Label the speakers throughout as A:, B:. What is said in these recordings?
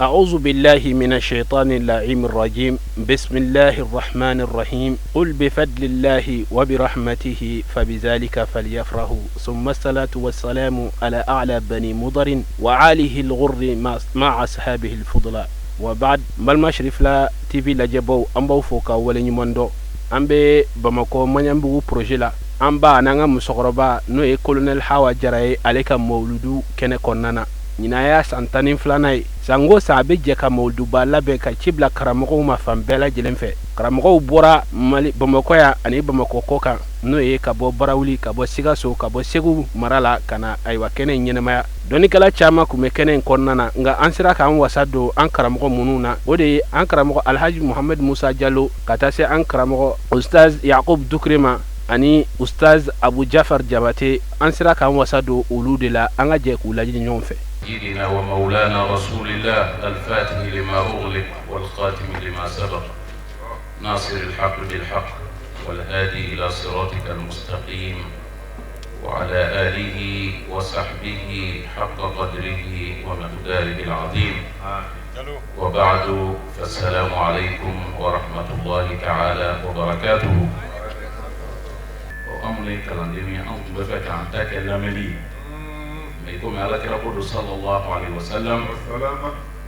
A: أعوذ بالله من الشيطان اللعين الرجيم. بسم الله الرحمن الرحيم. قل بفضل الله وبرحمته فبذلك فليفرحوا ثم الصلاة والسلام على أعلى بني مضر وعاله الغر مع أصحابه الفضلاء وبعد. بالمشرف لا تي في لجبو أمبو فوكا ولن يمندو أمبي بمكو من ينبو بروجيلا أمبا نانا مسغربا نو كولونيل حوا جراي عليك مولودو كene konnana nyina ya santanin flanai sango sabe je ka moldu ba labe ka cibla karamogo ma fambela jelenfe karamogo bora mali bamako ya ani bamako koka no ye ka bo barawuli ka bo sigaso ka bo segu marala kana aywa kene nyenema doni kala chama kume kene konnana nga ansira ka an wasado an karamogo mununa ode an karamogo alhaji muhammad musa jallo katase an karamogo ustaz yaqub dukrima ani ustaz abu jafar jabate ansira ka an wasado uludela anga je kulaji nyonfe
B: سيدنا ومولانا رسول الله الفاتح لما أغلق والخاتم لما سبق ناصر الحق بالحق والهادي إلى صراطك المستقيم وعلى آله وصحبه حق قدره ومقداره العظيم وبعد فالسلام عليكم ورحمة الله تعالى وبركاته وأملي كلامي أنت بفك عن تكلم لي يقوم على كرابود صلى الله عليه وسلم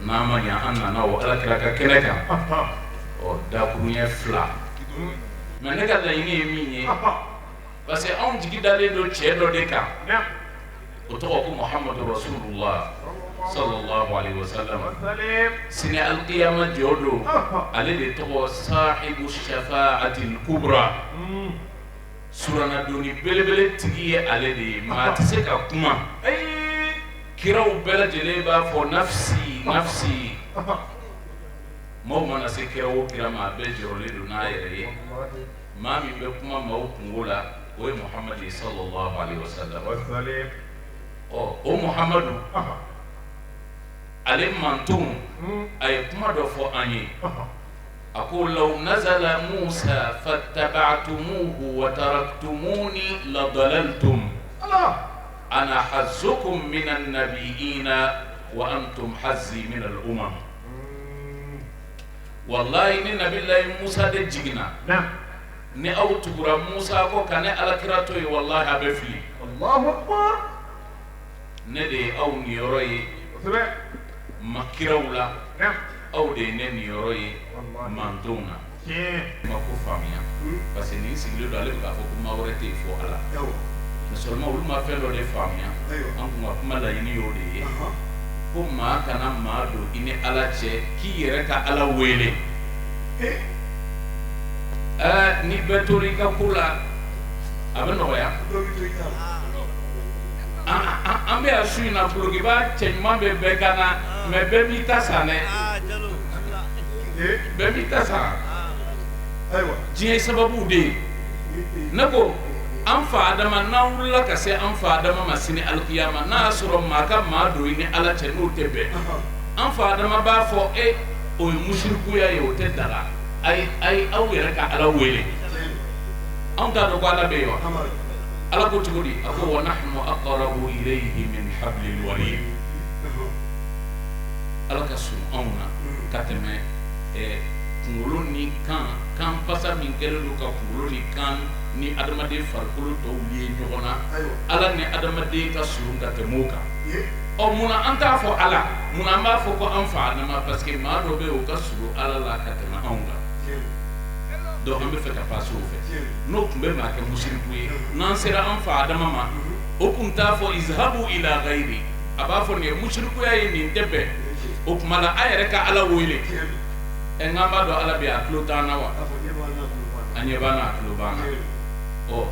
B: نعم يا أنا نو على كراك كنكا أو داكوني فلا ما نكاد يني ميني بس أون تجي دالي دو تشيدو ديكا وتوقف محمد رسول الله صلى الله عليه وسلم سنة القيامة جودو عليه تو صاحب الشفاعة الكبرى surana doni belebele tigi ale de ma tise ka kuma kiraw bela jele ba fo nafsi nafsi mo mana se kiraw kira ma be jorole do na yere ma mi be kuma ma kungola o muhammad sallallahu alaihi wasallam o muhammadu ale mantum ay kuma do fo anyi أقول لو نزل موسى فاتبعتموه وتركتموني لضللتم أنا حظكم من النبيين وأنتم حظي من الأمم والله إن نبي الله موسى ده جينا ني أو تقرأ موسى كو كان على كراتوي والله أبفلي الله أكبر ندي أو نيروي مكيرولا أو دي نيروي مانتونا ما كوفاميا بس ني سيغلو دالي كا فوكو ما ورتي فو على نسولما ول ما فيلو دي فاميا انكو ما لا يني يودي كوما كان ما دو اني على تشي كي يركا على ويلي ني بتوري كا كولا ابنو يا ambe asui na blogi ba chenyma be bekana me bebi tasane bebi tasa aywa jiye sababu de nako an fa adama na wulla ka se an fa adama masini alqiyama na suro maka ma do ni ala chenu tebe an fa adama ba fo o mushriku ya yo te dara ay awere ka ala wele an ta do kwala be yo ala ko tugudi ako wa nahnu aqrabu ilayhi min hablil warid ala ka sunna kateme kungolo ni kan pasa min kele lu ka kungolo ni kan ni adamade farkolo to liye nyogona ala ni adamade ka surun ka temoka o muna anta fo ala muna ma fo ko anfa na ma parce que ma do be o ka suru ala la ka tema anga do ambe fe ka paso fe no kumbe ma ke mushriku nan sera anfa adama ma o kunta fo izhabu ila ghairi aba fo ne mushriku ya ni debe o kumala ayere ka ala woile engamba do ala bi aklota na wa anye bana aklobana o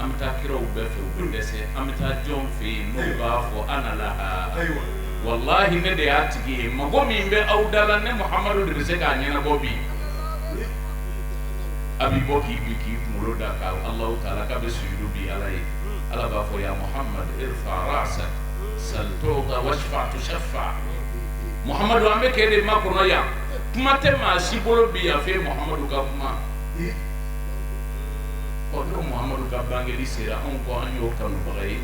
B: amta kiro be fe o dese amta jon fe no ba fo ana laha wallahi ne de atigi magomi be awdala ne muhammadu de se ga nyana gobi abi boki biki muloda ka allah taala ka be sujudu bi alai ala ba fo ya muhammad irfa ra'sak sal tuqa washfa tushaffa muhammadu ambe kede makono ya kuma te ma sibolo bi ya fe muhammadu ka kuma o no muhammadu ka bangeli sera on ko an yo kanu bagay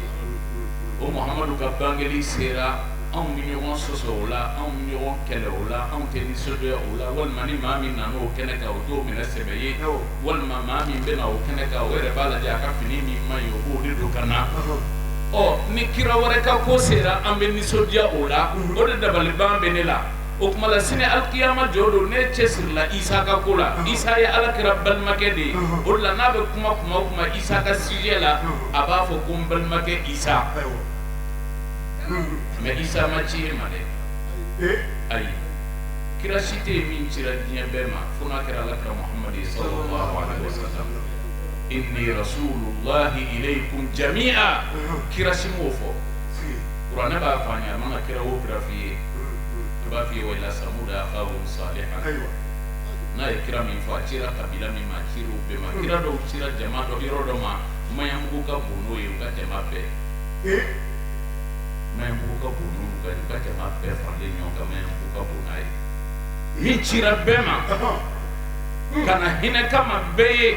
B: o muhammadu ka bangeli sera anw bɛ ɲɔgɔn sɔsɔ o la anw bɛ ɲɔgɔn kɛlɛ o la anw tɛ nisɔndiya o la walima ni maa min nana o kɛnɛ kan o t'o minɛ sɛbɛ ye walima maa min bɛna o kɛnɛ kan o yɛrɛ b'a lajɛ a ka fini min man ɲi o b'o de don ka na ni kira wɛrɛ ka ko sera an bɛ nisɔndiya o la o de dabaliban bɛ ne la o tuma la sini alikiyama jɔ don ne cɛsirila Isa ka ko la Isa ye alakira balimakɛ de ye o de la n'a bɛ kuma o kuma Isa ka sujet la a b'a fɔ ko n balimakɛ Isa mais Isa ma ci e ma dɛ ayi kira si tɛ yen min cira diɲɛ bɛɛ ma fo n'a kɛra alakira Muhamadi sallallahu alaihi wa sallam inni rasulullahi ilaykum jami'a kira si m'o fɔ kuranɛ b'a fɔ an ye a man ka kira o kira f'i ye a b'a f'i ye wa ila samuda akhahum salihan n'a ye kira min fɔ a cira kabila min ma a cira o bɛɛ ma kira dɔw cira jama dɔ yɔrɔ dɔ ma maɲamugu ka bon n'o ye u ka jama bɛɛ maɲamugu ka bon n'u ka jama bɛɛ faralen ɲɔgɔn kan maɲamugu ka bon n'a ye min cira bɛɛ ma ka na hinɛ kama bɛɛ ye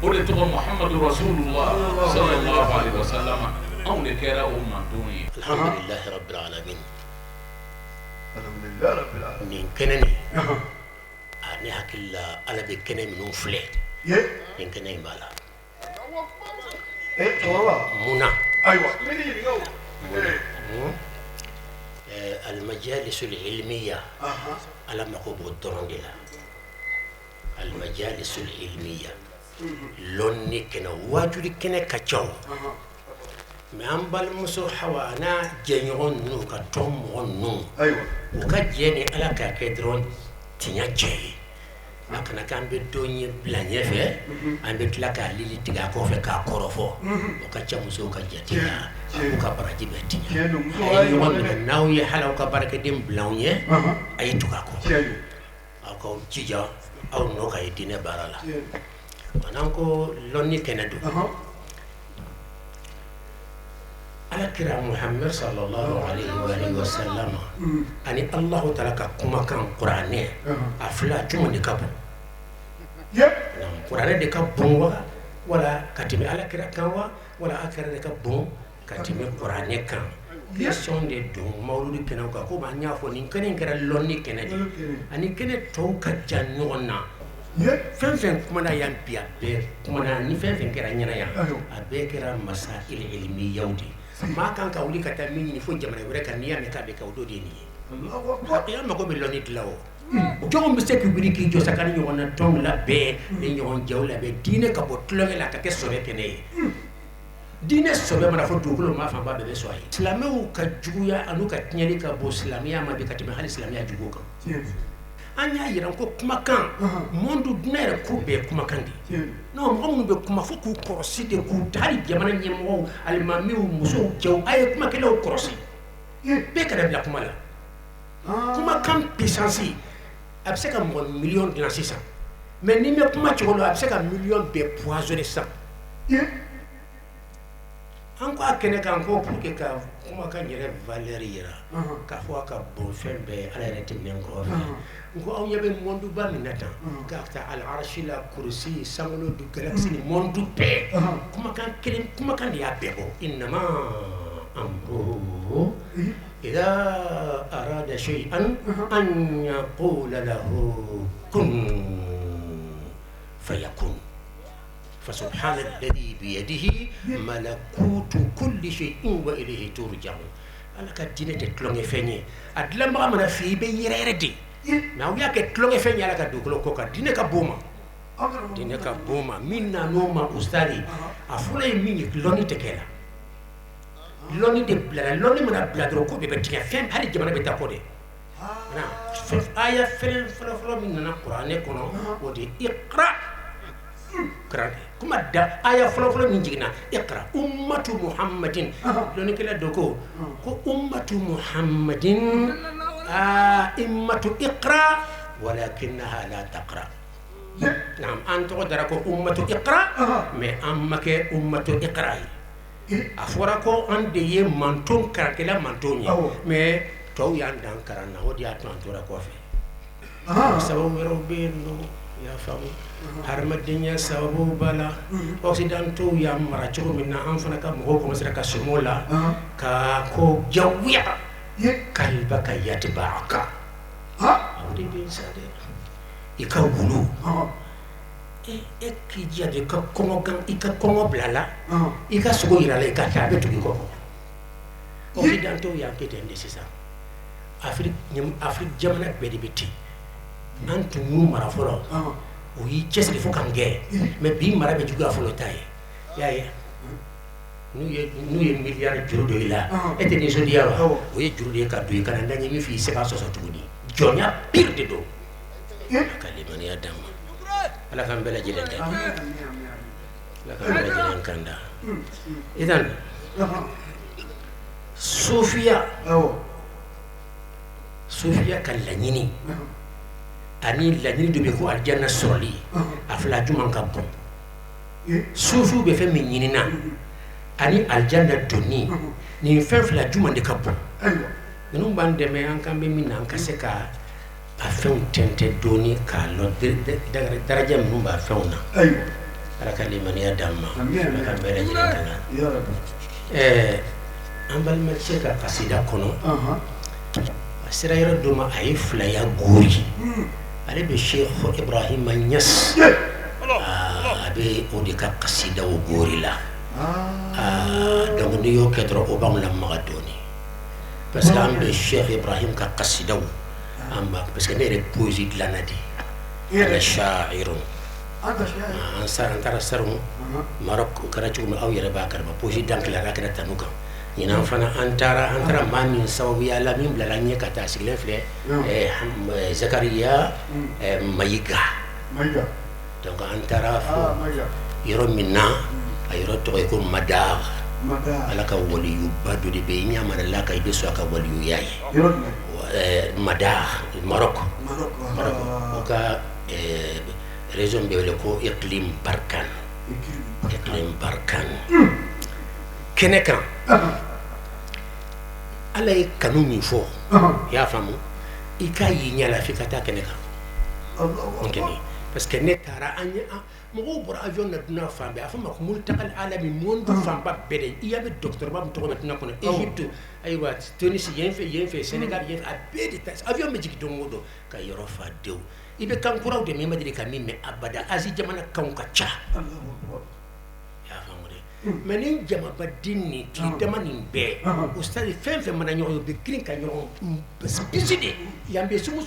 B: o de tɔgɔ Muhammadu Rasulullah sallallahu alaihi wa sallam anw de kɛra o mantonw ye.
C: Alhamdulillahi rabbil alamin.
D: Alhamdulillahi rabbil alamin.
C: Nin kɛnɛ nin ne hakili la Ala bɛ kɛnɛ minnu filɛ nin kɛnɛ in b'a la.
D: Cɛkɔrɔba.
C: Munna.
D: Ayiwa n bɛ nin ɲininka o.
C: Al-majalisul ilmiya Ala mako b'o dɔrɔn de la. Al-majalisul ilmiya lɔnni kɛnɛ waajuli kɛnɛ ka ca mais an balimamuso Hawa n'a jɛɲɔgɔn ninnu ka tɔn mɔgɔ ninnu u ka jɛ ni Ala k'a kɛ dɔrɔn tiɲɛ jɛ ye a kana k'an bɛ dɔ ɲɛ bila ɲɛfɛ an bɛ tila k'a lili tigɛ a kɔfɛ k'a kɔrɔfɔ o ka ca musow ka jate la u ka baraji bɛ tiɲɛ a ye ɲɔgɔn minɛ n'aw ye hali aw ka baarakɛden bila aw ɲɛ a ye tugu a kɔ aw k'aw jija aw nɔ ka ye diinɛ baara la maanaam ko lɔnni kɛnɛ don Alakira Muhammad sallallahu alaihi wa sallam ani Allahu taala ka kumakan kuranɛ a fila jumɛn de ka bon kuranɛ de ka bon wa wala ka tɛmɛ Alakira kan wa wala Alakira de ka bon ka tɛmɛ kuranɛ kan question de don mawludi kɛnɛ kan ko an y'a fɔ nin kɛnɛ kɛra lɔnni kɛnɛ de ani kɛnɛ tɔw ka jan ɲɔgɔn na fɛn fɛn kumana yan bi a bɛɛ kumana ni fɛn fɛn kɛra ɲɛna yan a bɛɛ kɛra masail ilmiyaw de maa kan ka wuli ka taa min ɲini fo jamana wɛrɛ kan n'i y'a mɛn k'a bɛ kɛ o dɔ de ye nin ye ya mago bɛ lɔnni dilan o jɔnw bɛ se k'i wuli k'i jɔ sakari ɲɔgɔn na tɔnw la bɛɛ ni ɲɔgɔn jaw la bɛɛ diinɛ ka bɔ tulonkɛ la ka kɛ sɔbɛ kɛnɛ ye diinɛ sɔbɛ mana fɔ dugukolo maa fanba bɛɛ bɛ sɔn a ye silamɛw ka juguya an'u ka tiɲɛli ka bɔ silamɛya ma bi ka tɛmɛ hali silamɛya jugu kan an y'a yira ko kumakan monde diinɛ yɛrɛ ko bɛɛ kumakan de non mɔgɔ minnu bɛ kuma fo k'u kɔrɔsi de k'u hali jamana ɲɛmɔgɔw alimamiw musow cɛw a ye kumakɛlaw kɔrɔsi bɛɛ kana bila kuma la kumakan puissance a bɛ se ka mɔgɔ miliyɔn dilan sisan mais ni bɛ kuma cogo la a bɛ se ka miliyɔn bɛɛ poisonner sisan an ko a kɛnɛ kan ko pour que ka kumakan yɛrɛ valeur yira k'a fɔ a ka bon fɛn bɛɛ Ala yɛrɛ tɛmɛnen kɔfɛ n ko aw ɲɛ bɛ monde ba min na tan k'a taa al-arshi la kurusi sankolo du galaxie ni monde bɛɛ kumakan kelen kumakan de y'a bɛɛ bɔ innama amruhu idha arada shay'an an yaqula lahu kun fayakun فسبحان الذي بيده ملكوت كل شيء وإليه ترجعون أنا كدينة تلونج فيني أدلم بقى من في بيرردي ناو يا كتلونج فيني على كدوكلو كوكا دينة كبوما دينة كبوما منا نوما أستاذي أفولا يميني لوني تكلا لوني دي بلا لوني من بلا دروكو بيبتيا فين هذه جماعة بتاكودي أنا آية فين فلو من القرآن كنا ودي اقرأ كما دا آية فلو من جينا اقرأ أمة محمد لوني كلا دوكو كو أمة محمد أمة اقرأ ولكنها لا تقرأ نعم أنت قدركو أمة اقرأ ما أمك أمة اقرأ أفوركو عندي مانتون كراكلا مانتوني ما تو ياندان كرانا ودي أتمان تورا كوفي سبب ربنا يا فامي harmadenya sababu bala occidentaux ya mara cogo min na an fana ka mɔgɔw commencera ka somo la ka ko jawiya kalbaka yatba'aka awde be sade ikawulu ki jade ka kongo gan ika kongo blala ika sugo irala ika tabe to ko occidental ya ketende c'est ça Afrique jamana be de biti antu mu mara folo o yi chesi fo kan ge mais bi mara be juga folo tay ya nous y milliards juru do ila ete ni so dia o yi juru de ka do yi kan ndani mi fi se ba so so tuni jonya pire de do kalimani adam ala kan bela jilen de la kan bela jilen kanda idan Sofia kan lanyini ani lanyini do be ko aljanna soli afla juman ka bon Sofiu be fe min nyinina ani aljanna doni ni fe fla juman de ka bon nunu bande me an kan be min an ka se ka a fɛnw tɛntɛ doni k'a lɔn daraja minnu b'a fɛnw na ala ka limaniya d'an ma ala ka bɛɛ lajɛlen kalan an balimakɛ ka kasida kɔnɔ a sera yɔrɔ dɔ ma a ye filaya gori ale bɛ Sheikh Ibrahima Niass a bɛ o de ka kasidaw gori la donc n'i y'o kɛ dɔrɔn o b'anw lamaga dɔɔni parce que an bɛ Sheikh Ibrahim ka kasidaw parce que ne poésie de l'année ana sha'irun ansar antara sarum Maroc karatu mu aw yere ba karba poésie dank la rakata tanuka ina fana antara mani sawiya la mim la nye kata sigle fle Zakaria Mayiga donc antara fo yoro minna ayoro to ko madar ala ka waliyu badu de be nyama la ka ibe so ka waliyu yayi Madar Maroc oka région be le ko Iqlim Barkan Kenekan alay kanu min fo ya famu ikayi nyala fikata Kenekan onkeni parce que ne tara anya mo bor avion na duna fambe afama ko multaqal alami monde famba bede iyabe docteur bam to ko tuna kono Egypte aywa Tunis yen fe Sénégal yen abede tas avion magic do ngodo ka yoro fa dew ibe kan kuraw de mema de kamim me abada azi jamana kan ka cha ya famude menin jama badini ki damani be ustad fenfe mana nyoyo be green ka nyoyo biside yambe sumu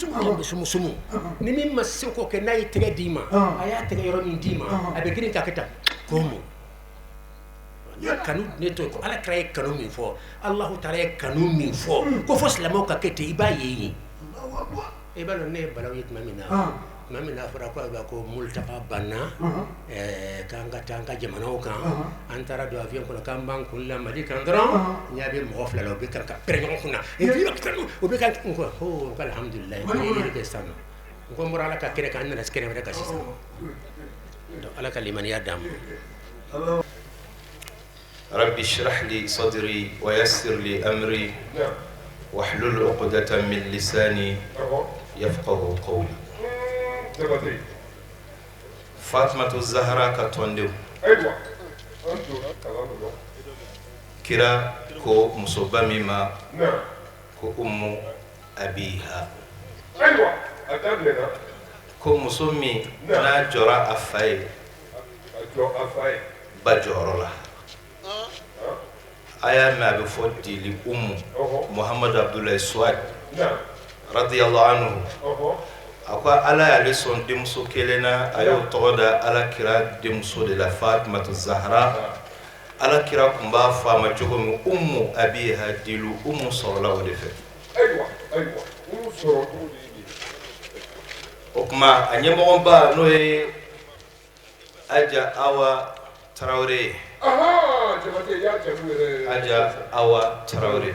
C: ni min masiko ke nay tege dima aya tege yoro min dima abe green ka keta komo kanu neto ko ala kray kanu min fo Allah ta'ala kanu min fo ko fo slamo ka kete ibayi ibalo ne balaw mamina fara ko ba ko multaqa banna kanga tanga jamana o kan antara do avion ko kan ban ko la mali kan dron nyabe mo fla lo be kan ka preñon kuna e vi kanu o be kan ko ho alhamdulillah ni ke sanu ko morala ka kere kan na skere ka sisa do ala kaliman ya dam
E: رب اشرح لي صدري ويسر لي أمري واحلل عقدة من لساني يفقه قولي فاطمة الزهراء كتوندو كرا كو مصوبة مما كو أم أبيها كو مصومي نا جرا أفاي بجور الله aya ma be foddi li Muhammad Abdullah Swad radiyallahu anhu akwa ala ya leson demso kelena ayo toda ala kira demso de la Fatima Zahra ala kira kumba fama jogo mu abiha dilu sallallahu alaihi wasallam aywa soro okma anyemo ba no e aja awa Traoré Aja Awa Traoré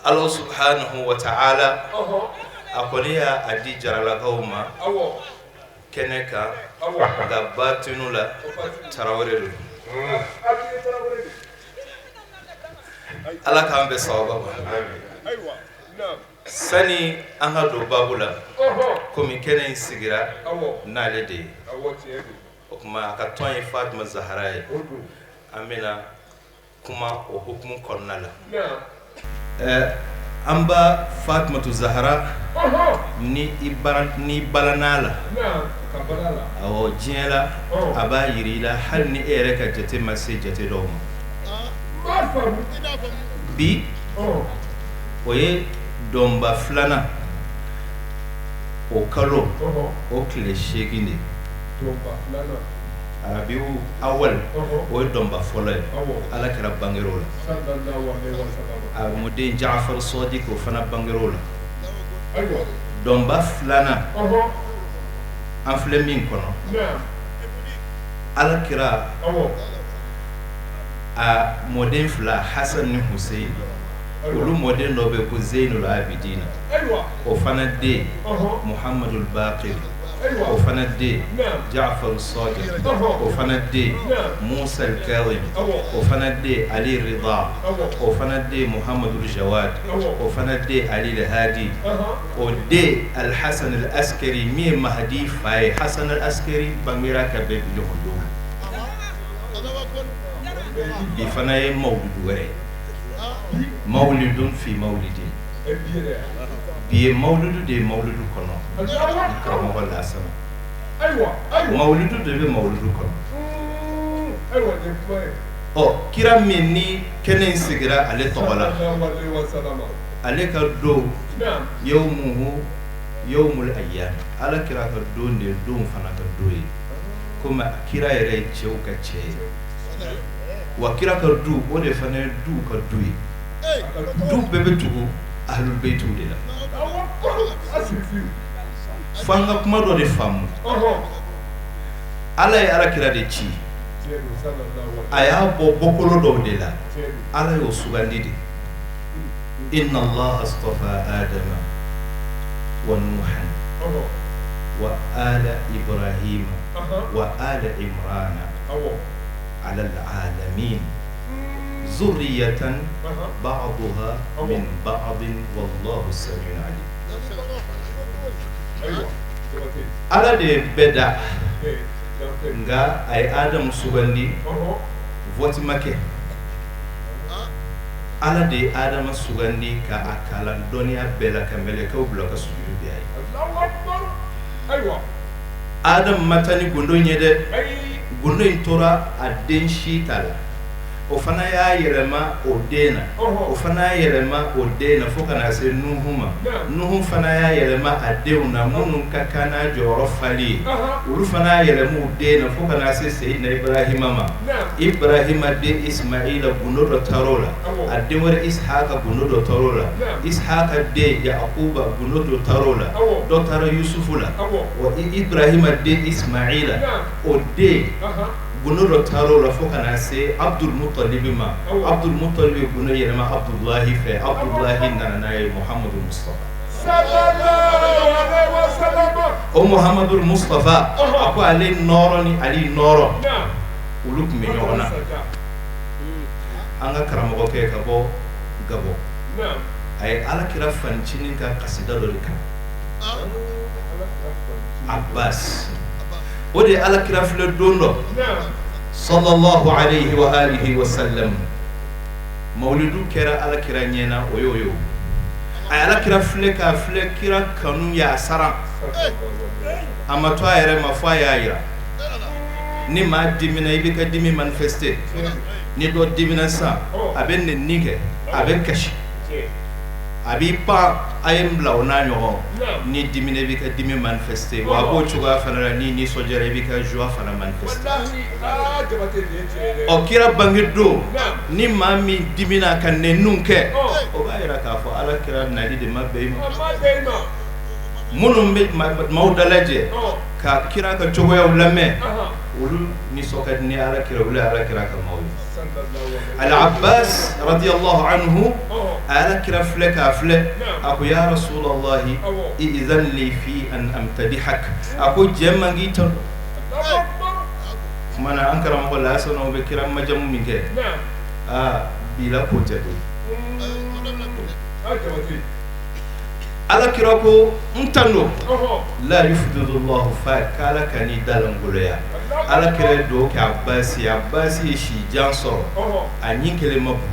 E: Allah subhanahu wa ta'ala akoliya adi jarala kauma keneka da batinula Traoré Allah kan be sawaba sani an ka do babula komi kenen sigira nale de o kuma ka ton Fatima Zahra amina kuma o hukumu kɔnɔna la amba Fatimatu Zahra ni balan'a la awɔ diɲɛ la a b'a yiri i la hali ni e yɛrɛ ka jate ma se jate dɔw ma bi o ye dɔnba filanan o kalo o tile 8 de Arabiu awal o ye dɔnba fɔlɔ ye Ala kɛra banger'o la a mɔden Jaafar Sadiq o fana banger'o la dɔnba filanan an filɛ min kɔnɔ Ala kɛra a mɔden fila Hasan ni Husein olu mɔden dɔ bɛ ko Zainul Abidin o fana den Muhammadul Baqir o fana den Jaafar Sadiq o fana den Musa al-Kadhim o fana den Ali Rida o fana den Muhammadul Jawad o fana den Ali al-Hadi o den Al-Hasan al-Askari min Mahdi fa ye Hasan al-Askari bangera ka bɛɛ bi ɲɔgɔn don bi fana ye mawlidu wɛrɛ mawlidun fi mawlidin bi ye mawlidu de ye mawlidu kɔnɔ karamɔgɔ Lasana mawlidu de bɛ mawlidu kɔnɔ kira min ni kɛnɛ in sigira ale tɔgɔ la ale ka don yawmuhu yawmul ayyam Ala kira ka don de don fana ka don ye komi kira yɛrɛ ye cɛw ka cɛ ye wa kira ka du o de fana ye du ka du ye du bɛɛ bɛ tugu ahlul baytu de la fo an ka kuma dɔ de faamu Ala ye Ala kira de ci a y'a bɔ bɔkolo dɔw de la Ala y'o sugandi de inna Allah astafa Adama wa Nuhan wa ala Ibrahim wa ala Imrana على العالمين ذرية بعضها من بعض والله السميع العليم على de beda nga ay Adam sugandi voti make ala de Adam sugandi ka akala doniya bela kamele ka ubla ka sujudu bi ay Adam matani gondo nyede gondo in tora a den shita la o fana y'a yɛlɛma o den na o fana y'a yɛlɛma o den na fo kana se Nuhu ma Nuhu fana y'a yɛlɛma a denw na minnu ka kan n'a jɔyɔrɔ fali ye olu fana y'a yɛlɛma o den na fo kana se Seyidina Ibrahima ma Ibrahima den Ismaila gundo dɔ taar'o la a den wɛrɛ Ishaka gundo dɔ taar'o la Ishaka den Yakuba gundo dɔ taar'o la dɔ taara Yusufu la wa Ibrahima den Ismaila o den gundo dɔ taar'o la fo kana se Abdul Muttalib ma Abdul Muttalib gundo yɛlɛma Abdullahi fɛ Abdullahi nana n'a ye Muhammadu Mustafa o Muhammadu Mustafa a ko ale nɔrɔ ni Ali nɔrɔ olu tun bɛ ɲɔgɔn na an ka karamɔgɔkɛ ka bɔ Gabɔ a ye Ala kira fancinin ka kasida dɔ de kan Abbas o de Ala kira filɛ don dɔ sallallahu alayhi wa alihi wa sallam mawlidu kɛra Ala kira ɲɛna o yo a ye Ala kira filɛ ka filɛ kira kanu y'a saran a ma to a yɛrɛ ma fo a y'a yira ni maa dimina i bɛ ka dimi manifester ni dɔ dimina sisan a bɛ nɛnini kɛ a bɛ kasi a b'i pan a ye n bila o n'a ɲɔgɔn ni dimina i bɛ ka dimi manifester wa a b'o cogoya fana la ni nisɔndiyara i bɛ ka joie fana manifester ɔ kira bange don ni maa min dimina ka nɛniniw kɛ o b'a yira k'a fɔ Ala kira nali de ma bɛn i ma minnu bɛ maaw dalajɛ ka kira ka cogoyaw lamɛn olu nisɔn ka di ni Ala kira olu ye Ala kira ka maaw ye Al-Abbas radiyallahu anhu Ala kira filɛ k'a filɛ a ko ya Rasulallahi i'zan li fi an amtadihak a ko jɛ man k'i ta kumana an karamɔgɔ Lasana o bɛ kira majamu min kɛ bila ko tɛ don ala kira ko ntando la yufdidu Allah fa kala kani dalangoloya ala kira do ka Abbasi shi janso anyi kelema bu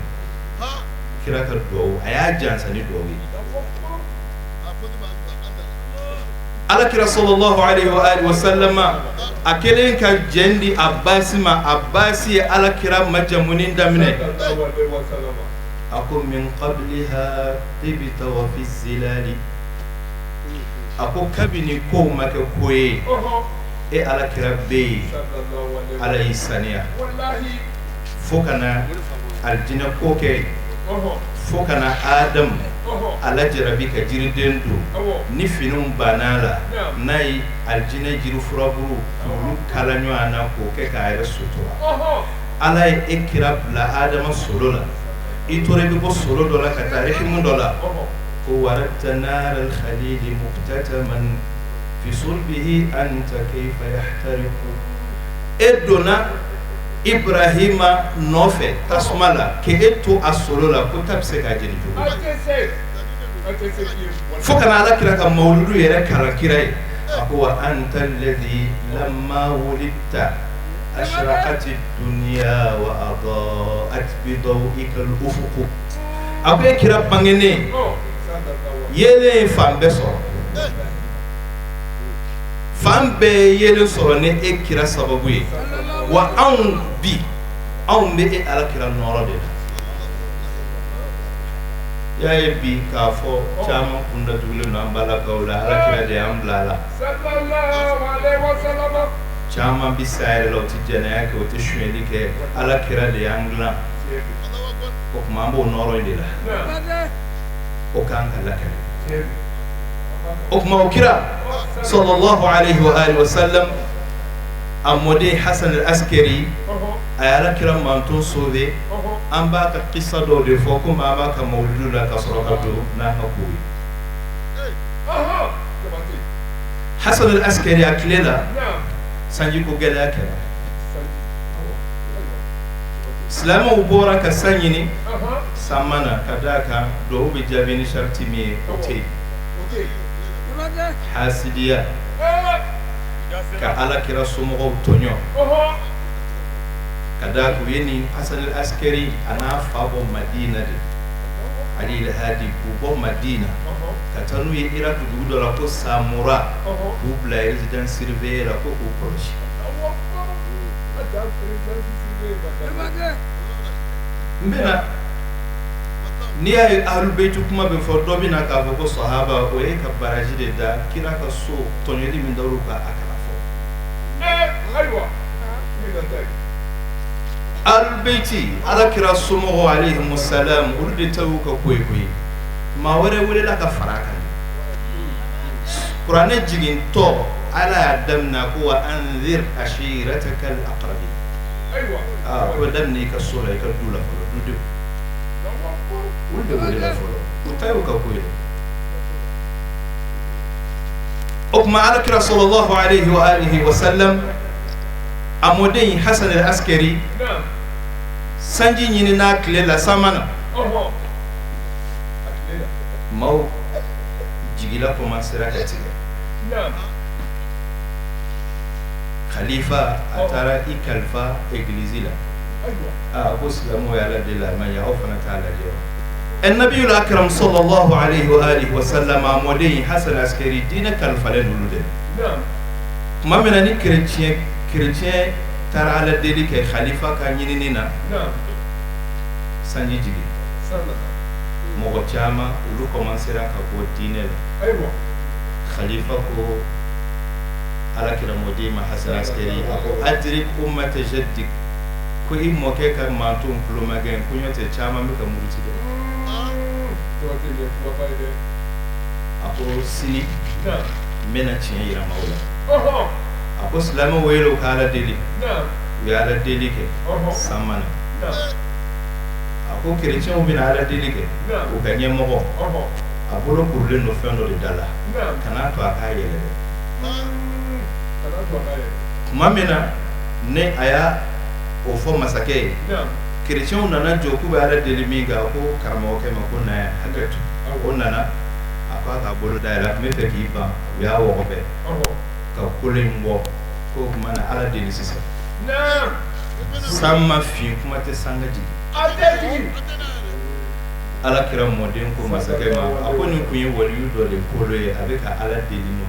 E: kira ka do aya jansa ni do ala kira sallallahu alaihi wa alihi wa sallama akelen ka jendi Abbasi ala kira majamunin damne ako min qabliha tibta wa fi zilali ako kabini ko make koye e ala kira be ala isaniya fokana aljina koke fokana adam ala jarabi ka jiridendo ni finum banala nay aljina jiru furaburu kulu kalanyo ana koke ka ayra sutura ala e kira la adam solola itore bi ko solo dola ka tarihi mun dola ko waratta nar al khalil muqtataman fi sulbihi anta kayfa yahtariqu edona ibrahima nofe tasmala ke eto asolola ko tabse ka jeni jo fokana ala kira ka mawludu yere kala kirai ako wa anta alladhi lamma wulidta أشرقت الدنيا وأضاءت بضوئك الأفق أبي كراب بانغني يلي فام بسو فام بي يلي سورني إيه كرا سببوي وأن بي على كرا نورا دي يا يبي كافو جامع كندا دولي نامبالا كولا على كرا دي أمبلالا صلى الله عليه وسلم chama bisaire lo tijana yake otishweli ke ala kira de angla ko mambo noro ndila o kanka lakare o ma kira sallallahu alayhi wa alihi wa sallam amode Hasan al-Askari ayala kira manto sove amba ka qissa do de foko mama ka mawludu la kasraka do na hakuri Hasan al-Askari aklela sanji ko gela kera islamu ubora ka sanyini samana kadaka do be jabini sharti mi ote hasidiya ka ala kira sumo tonyo kadaka yeni Hasan al-Askari ana fabo Madina de ali al-hadi ko Madina katanu ye ira dudu la ko samura bubla resident surveiller ko ko proche mbena ni ay ahlul bayt kuma be fordo bina ka ko sahaba o e ka baraji de da kira ka so tonyeli min dawru ka akala fo aywa ahlul bayt ala kira sumu alayhi assalam urdi tawka koy ma wara wala la ka faraka Qur'an jigin to ala damna ko wa anzir ashirataka al-aqrabin aywa ko damni ka sura ka dula ko dudu wulde wala folo utayo ka ko okma ala kira sallallahu alayhi wa alihi wa sallam amodin Hasan al-Askari sanji nyini na kle la samana mau jigila commencera katiga khalifa atara ikalfa église la ابو سلام ويالا دي لا ما يعوفنا تعالى جوا النبي الاكرم صلى الله عليه واله وسلم مولي حسن العسكري دين كالفلن ولد ما من اني كريتيان ترى على ديلي خليفه كان ينينا سانجي جيجي mogo chama ulu commencera ka ko dinel aywa khalifa ko ala kira modima Hasan al-Askari ako adrik ummat jaddik ko immo ke ka mantum pluma gen kunyote chama mi ka murti de ako sini mena chien ira mawla ako salama welo kala deli ya ala deli ke samana ako chrétien bin ala delike o ganye mo abolo kurle no fendo de dala kana to akayele mamena ne aya o fo masake chrétien nana joku ba ala delimiga ko karamo ke makona haketu onana ako ka bolo da la me fe ki ba ya wo be ka kulin bo ko kuma na ala de sisa sama fi kuma te sangaji ala kira modin ko masake ma akoni kun yi wali do le polo e avec ala de no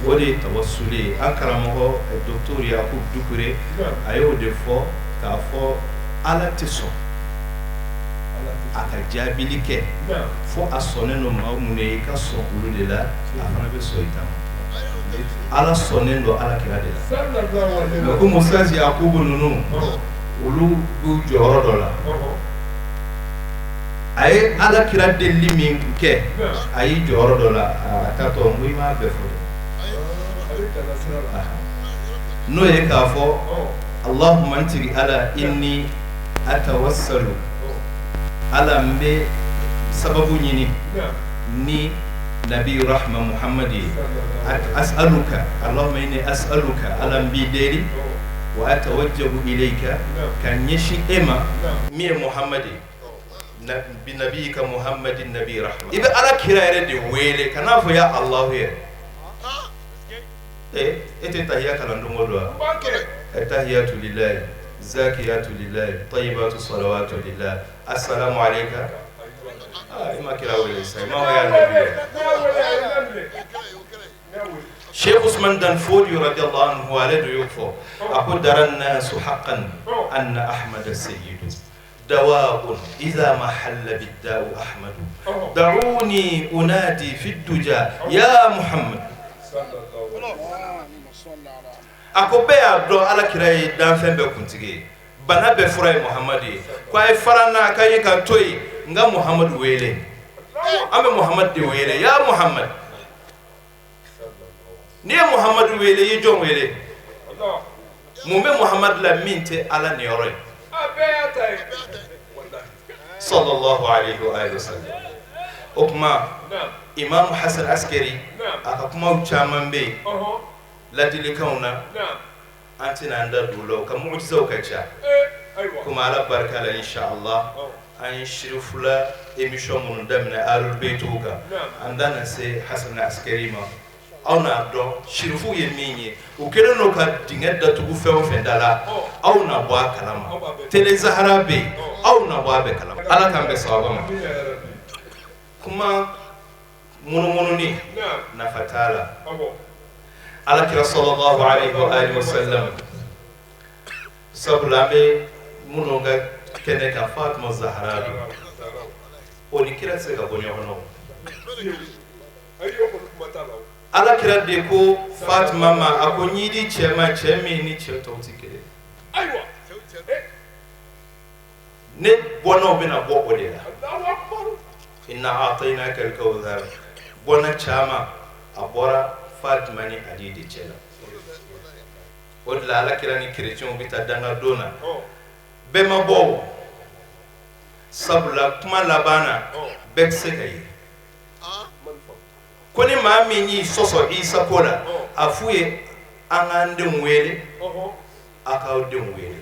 E: wodi tawassuli akramaho docteur Yakub Dukure ayo de fo ka fo ala teso aka jabili ke fo asone no maumune ka so ulu de la afana be so ita ala sone ndo ala kira de la sallallahu alaihi wa sallam ko musazi Yakub nunu ulu du joro dola ay ala kira de limi ke ay joro dola atato muima be fo no ye ka fo Allahumma antiri ala inni atawassalu ala mbe sababu nyini ni nabi rahma muhammadi as'aluka Allahumma inni as'aluka ala mbi deli wa atawajjahu ilayka kan yeshi ema mi muhammadi bi nabiyika muhammadin nabi rahma ibe ala kiraire de wele kana fo ya Allah ye ete tahiyatu landumodwa tahiyatu lillahi zakiyatu lillahi tayyibatu salawatu lillahi assalamu alayka ima kira wele sai ma wa ya nabi Sheikh Usman Dan Fodi radiyallahu anhu waladu yufo aqudara an-nas haqqan anna ahmad as-sayyid دواء إذا ما حل بالداء أحمد دعوني أنادي في الدجى يا محمد ako be ya do ala kirai dan fembe kuntige bana be furai muhammadi ko ay farana kay ka toy nga muhammad wele ambe muhammad de wele ya muhammad ni muhammad wele yi jon wele mu be muhammad la minte ala ne yoroy sallallahu alaihi wa alihi wasallam okma imam hasan askari aka kuma chaman be ladili kauna antina andar dulo ka mu'jiza ka cha kuma ala barka la insha Allah an shirfula emission mun damna alul baytuka andana se hasan askari ma awna do shirfu yeminye ukere no ka dinga datu fe o fe dala awna bwa kalama tele zahara be awna bwa be kalama ala kan be sawaba kuma munu ni na fatala ala kira sallallahu alaihi wa alihi wasallam sablabe munonga kene ka Fatima Zahra oni kira se ga bonyo hono ala kira de ko Fatima ma akonyidi chema chemi ni cheto tikere aywa ne bono bena bo odela inna a'tainaka al-kawthar bona chama abora Fatima ni ali de chela odla ala kira ni chrétien bita danga dona bema bo sabla kuma labana bekse kay koni mami ni soso Isa kola afuye angande mwele akawde mwele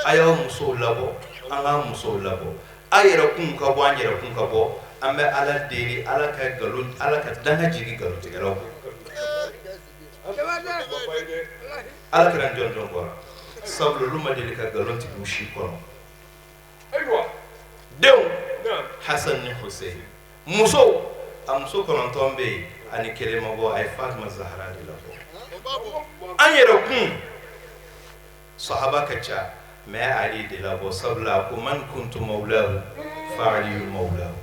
E: ayaw muso labo anga muso labo ayera kun ka bo anyera kun ka bo ambe ala deli ala ka galun ala ka danga jigi galu tigalo ala kran jon jon ko sablu luma deli ka galon ti bushi kono aywa dew Hasan ni Hussein muso amso kono tombe ani kelema bo ay Fatima Zahra de labo anyera kun sahaba kacha ما علي دلابو صبلا ومن كنت مولاه فعلي مولاه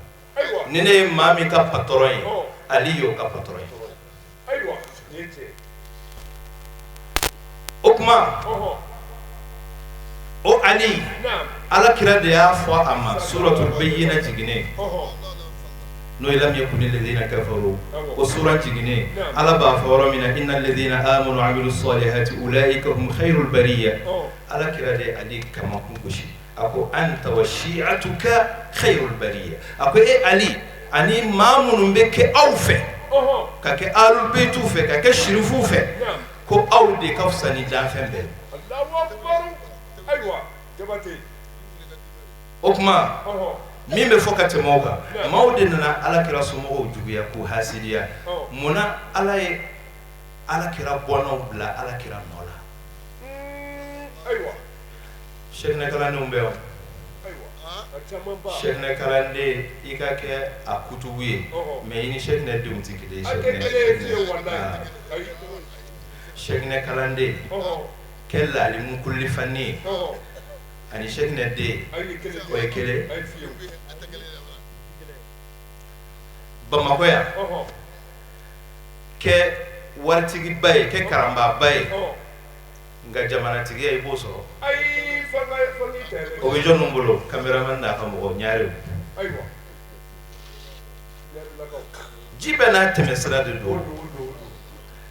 E: نيني مامي كاباتروين عليو كاباتروين ايوه نيتي اوكما او علي نعم على كرا ديا فوا اما سوره البينه جيني نو لم يكن الذين كفروا وسوره جيني على بافور من ان الذين امنوا وعملوا الصالحات اولئك هم خير البريه على كرا علي كما كنكشي اكو انت وشيعتك خير البريه اكو اي علي اني مامون بك اوفه كك آل البيت اوفه كك شرفوفه كو اودي كفسني دافنبل الله اكبر ايوه جبتي اوكما min bɛ fɔ ka tɛmɛ o kan maaw de nana alakira somɔgɔw juguya k'u hasidiya munna ala ye alakira bɔnnaw bila alakira nɔ la sɛkinɛ kalandenw bɛ wa sɛkinɛ kalanden i ka kɛ a kutubu ye mais i ni sɛkinɛ denw tɛ kelen ye sɛkinɛ kalanden kɛ laalimu kullifanni ye ani sɛkinɛ den o ye kelen Bamakɔ yan kɛ waritigiba ye kɛ karanbaaba ye nka jamanatigiya i b'o sɔrɔ o bɛ jɔnni bolo kameraman n'a ka mɔgɔ ɲarew ji bɛɛ n'a tɛmɛsira de don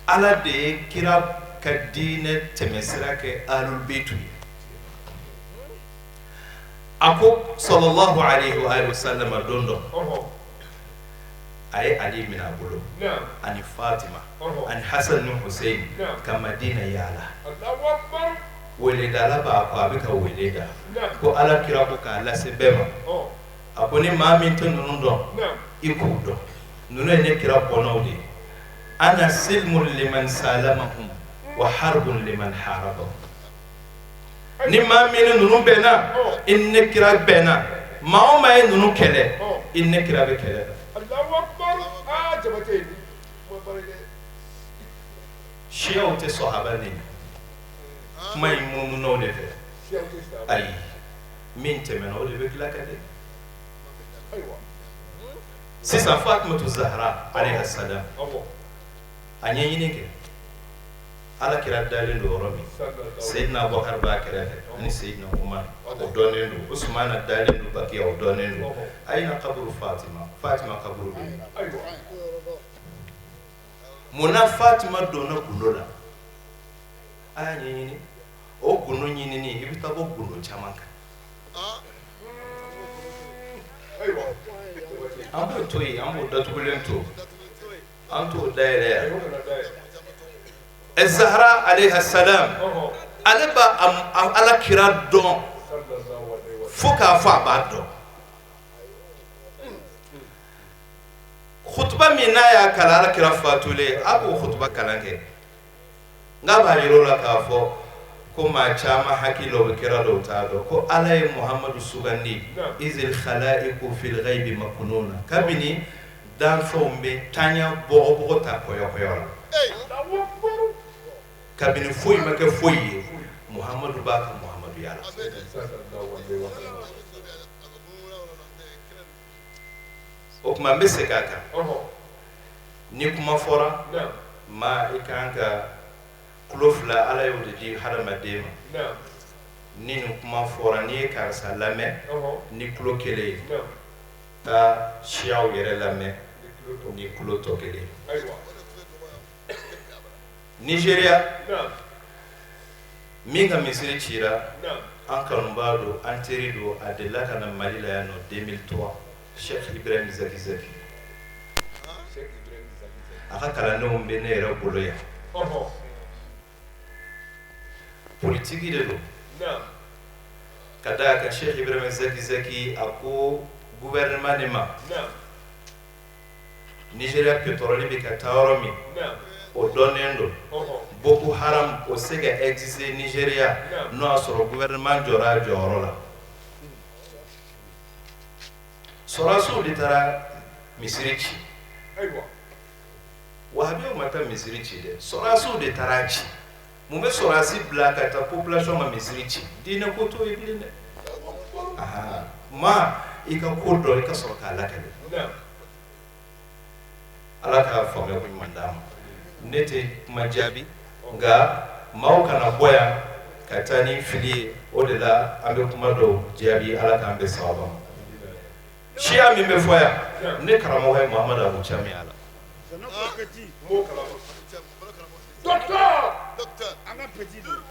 E: ala de ye kira ka diinɛ tɛmɛsira kɛ ahlul beitu ye a ko sallallahu alaihi wa sallam don dɔ a ye Ali minɛ a bolo ani Fatima ani Hasan ni Husein ka Madina yaala weledala b'a ko a bɛ ka weleda ko ala kira ko k'a lase bɛɛ ma a ko ni maa min tɛ ninnu dɔn i k'u dɔn ninnu ye ne kira bɔnnaw de ye ana silmun liman salamahum wa harbun liman harabahum ni maa min ni ninnu bɛnna i ni ne kira bɛnna maa o maa ye ninnu kɛlɛ i ni ne kira bɛ kɛlɛ la Shiaw tɛ sahaba ne kuma in munumunaw de fɛ ayi min tɛmɛna o de bɛ tila ka kɛ sisan Fatimatu Zahra alayha salam a ɲɛɲini kɛ ala kira dalen don yɔrɔ min Seydina Abubakar b'a kɛrɛfɛ ani Seydina Umar o dɔnnen don Usmana dalen don Bakiya o dɔnnen don a ye na kaburu Fatima kaburu bɛ munna Fatima donna gundo la a y'a ɲɛɲini o gundo ɲinini i bɛ taa bɔ gundo caman kan an b'o to yen an b'o datugulen to an t'o dayɛlɛ yan Zahra alayha salam ale b'a ala kira dɔn fo k'a fɔ a b'a dɔn khutba min n'a y'a kalan ala kira fatulen a b'o khutba kalan kɛ nka b'a yir'o la k'a fɔ ko maa caman hakili o bɛ kira dɔw t'a dɔn ko ala ye Muhamadu sugandi izil khalaiqu fil ghaibi makununa kabini danfɛnw bɛ tanya bɔgɔbɔgɔ ta kɔyɔkɔyɔ la kabini foyi ma kɛ foyi ye Muhamadu b'a ka Muhamaduya la o kuma n bɛ segin a kan ni kuma fɔra maa i kan ka kulo fila ala y'o de di hadamaden ma ni nin kuma fɔra n'i ye karisa lamɛn ni kulo kelen ye taa siyaw yɛrɛ lamɛn ni kulo tɔ kelen Nigeria min ka misiri cira an kanubaa don an teri don a delila ka na Mali la yan nɔ 2003 Sheikh Ibrahim Zakizaki a ka kalandenw bɛ ne yɛrɛ bolo yan politiki de don ka da kan Sheikh Ibrahim Zakizaki a ko gouvernement de ma Nigeria pétrole bɛ ka taa yɔrɔ min o dɔnnen don Boko Haram o se ka exister Nigeria n'o y'a sɔrɔ gouvernement jɔra a jɔyɔrɔ la sɔrɔsiw de taara misiri ci wahabiyaw ma taa misiri ci dɛ sɔrɔsiw de taara ci mun bɛ sɔrɔsi bila ka taa population ma misiri ci diinɛ ko t'o ye bilen dɛ maa i ka ko dɔn i ka sɔrɔ k'a lakale ala k'a faamuya ko ɲuman d'a ma ne tɛ kuma jaabi nka maaw kana bɔ yan ka taa ni fili ye o de la an bɛ kuma dɔw jaabi ala k'an bɛ sababa ma siya min bɛ fɔ yan ne karamɔgɔ ye Muhamadu Abu Cham ala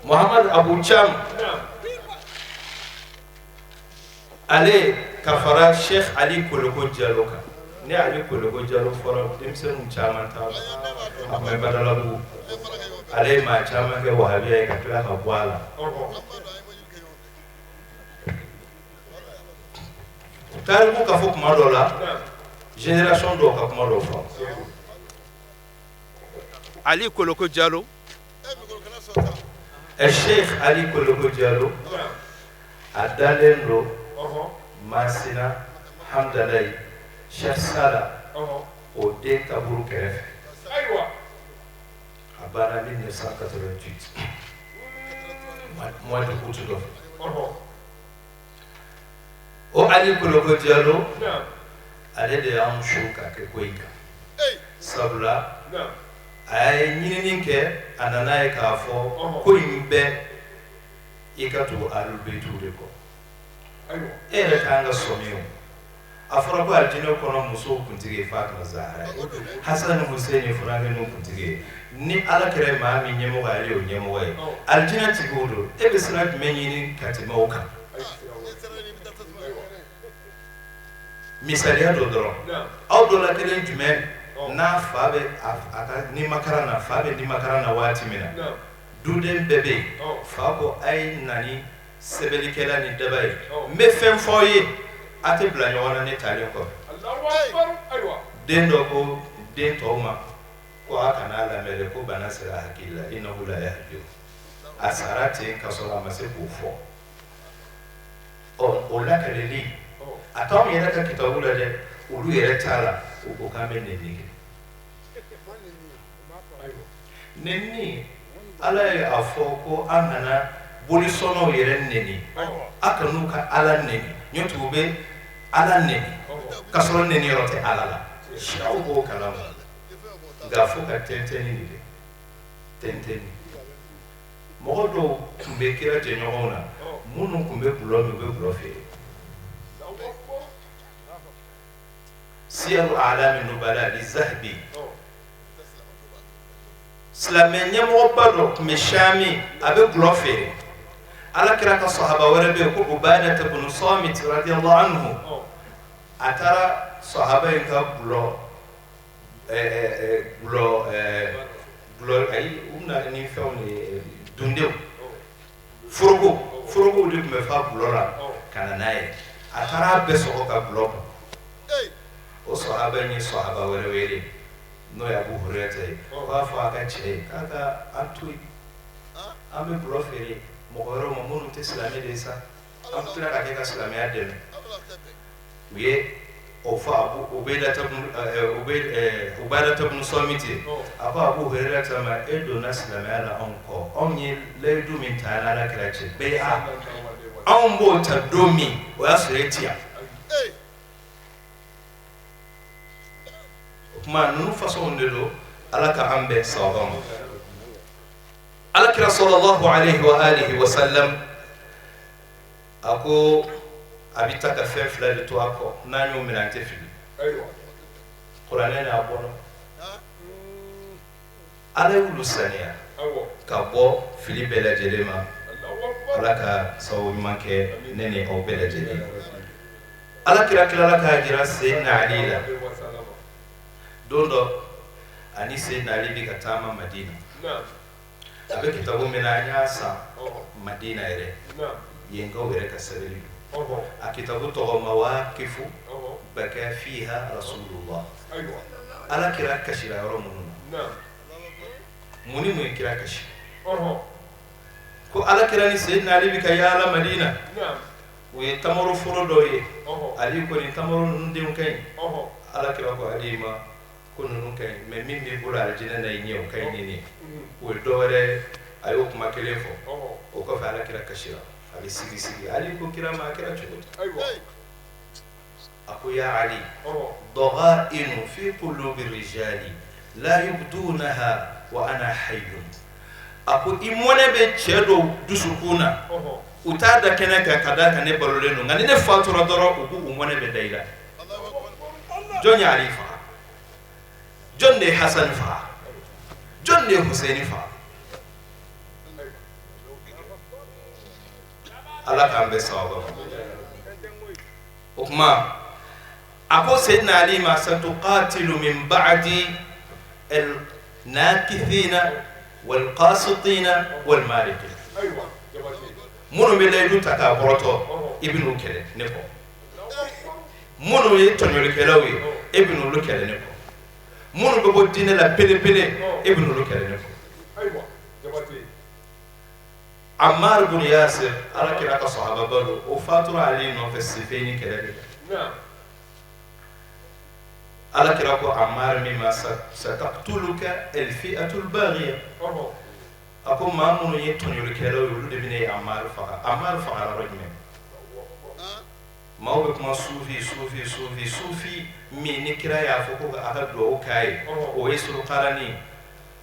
E: Muhamadu Abu Cham ale ka fara Sheikh Ali Koloko Jalo kan ni Ali Koloko Jalo fɔra denmisɛnninw caman t'a dɔn a kun bɛ Badalabugu ale ye maa caman kɛ wahabiya ye ka tila ka bɔ a la tariku ka fo kuma dɔ la génération dɔw ka kuma dɔ fɔ Ali Koloko Diallo Sheikh Ali Koloko Diallo a dalen do Masina Hamdalaye Cheikh Sala o den kaburu kɛrɛfɛ a banna 1988 mois d'août dɔ o Ali Koloko Diallo ale de y'anw su ka kɛ ko in kan sabula a ye ɲinini kɛ a nana ye k'a fɔ ko in bɛɛ i ka tugu Ahlul Baytu de kɔ e yɛrɛ k'an ka sɔmi o a fɔra ko alijinɛ kɔnɔ musow kuntigi ye Fatima Zahra ye Hasan ni Husein ye furakɛliw kuntigi ye ni Ala kɛra ye maa min ɲɛmɔgɔ ale y'o ɲɛmɔgɔ ye alijinɛ tigiw don e bɛ sira jumɛn ɲini ka tɛmɛ o kan misaliya dɔ dɔrɔn aw dɔ la kelen jumɛn n'a fa bɛ a ka nimakaran na fa bɛ nimakaran na waati min na duden bɛɛ bɛ yen fa ko a ye na ni sɛbɛnnikɛla ni daba ye n bɛ fɛn fɔ aw ye a tɛ bila ɲɔgɔn na ne taalen kɔfɛ den dɔ ko den tɔw ma ko a kana lamɛn dɛ ko bana sera hakili la innahu la yahdi a sara ten ka sɔrɔ a ma se k'o fɔ o lakaleli a t'anw yɛrɛ ka kitabu la dɛ olu yɛrɛ t'a la o ko k'an bɛ nɛni kɛ nɛni Ala ye a fɔ ko an kana bolisɔnnaw yɛrɛ nɛni a kan'u ka Ala nɛni ɲɔtɛ u bɛ Ala nɛni k'a sɔrɔ nɛni yɔrɔ tɛ Ala la siyaw b'o kalama nka fo ka tɛntɛnni de kɛ tɛntɛnni mɔgɔ dɔw tun bɛ kira jɛɲɔgɔnw na minnu tun bɛ gulɔ min u bɛ gulɔ feere Siyaru A'lami Nubala Zahabi silamɛ ɲɛmɔgɔba dɔ tun bɛ Sami a bɛ gulɔ feere Ala kira ka sahaba wɛrɛ bɛ yen ko Ubada ibn Samit radiyallahu anhu a taara sahaba in ka gulɔ ayi u bɛna ni fɛnw ni dundenw foroko de tun bɛ fa gulɔ la ka na n'a ye a taara bɛɛ sɔgɔ ka gulɔ kɔ o sahaba in ye sahaba wɛrɛ wele n'o ye Abu Hurairata ye o b'a fɔ a ka cɛ ye k'a ka an to yen an bɛ gulɔ feere mɔgɔ wɛrɛw ma minnu tɛ silamɛ de ye sa an bɛ tila ka kɛ ka silamɛya dɛmɛ u ye o fɔ Ubadata ibn Samit ye a ko Abu Hurairata ma e donna silamɛya la anw kɔ anw ye layidu min ta an Ala kira cɛ bɛɛ anw b'o ta don min o y'a sɔrɔ e ti yan kuma ninnu façon de don Ala ka an bɛn sawaba ma Ala kira sallallahu alayhi wa alihi wa sallam a ko a bɛ taa ka fɛn fila de to a kɔ n'an y'o minɛ an tɛ fili kuranɛ n'a bɔra Ala y'olu saniya ka bɔ fili bɛɛ lajɛlen ma Ala ka sababu ɲuman kɛ ne ni aw bɛɛ lajɛlen Ala kira tilala k'a jira Seydina Ali la don dɔ ani Seydina Ali bɛ ka taama Madina a bɛ kitabu min na an y'a san Madina yɛrɛ yenkaw yɛrɛ ka sɛbɛnni don a kitabu tɔgɔ Mawaqifu baka fiha Rasulullah Ala kira kasira yɔrɔ minnu na mun ni mun ye kira kasi ko Ala kira ni Seydina Ali bɛ ka yaala Madina u ye tamaro foro dɔ ye Ali ko nin tamaro ninnu denw ka ɲi Ala kira ko Ali ma ko ninnu ka ɲi mais min b'i bolo alijinɛ na i ɲɛ o ka ɲi ni nin o ye dɔ wɛrɛ a y'o kuma kelen fɔ o kɔfɛ Ala kira kasira a bɛ sigi Ali ko kira ma a kɛra cogo di a ko ya Ali daga'inu fi qulubi rijali la yubdunaha wa ana hayyun a ko i mɔnɛ bɛ cɛ dɔw dusukun na u t'a da kɛnɛ kan ka da kan ne balolen don nka ni ne fatura dɔrɔn u b'u mɔnɛ bɛ da i la jɔn ye Ali faga jɔn de ye Hasan faga jɔn de ye Huseini faga Ala k'an bɛ sawaba ma o kuma a ko Seydina Ali ma satuqatilu min ba'di al-nakithina wal-qasitina wal-malikin minnu bɛ layidu ta k'a kɔrɔtɔ i bɛ n'u kɛlɛ ne kɔ munu ye tonyori kelawi ibnu lu kelene ko munu be bo dine la pele pele ibnu lu kelene ko
D: aywa jabati
E: Ammar ibn Yasir ala kira ka sahaba bado o fatura ali no fe sifeni kelene
D: na
E: ala kira ko Ammar mimma sataqtuluka alfi'atu albaghiya ako mamunu ye tonyori kelawi lu de bine Ammar faqa rajme mawbe kuma sufi mi ni kira ya foko ga aka do kai o yesul qarani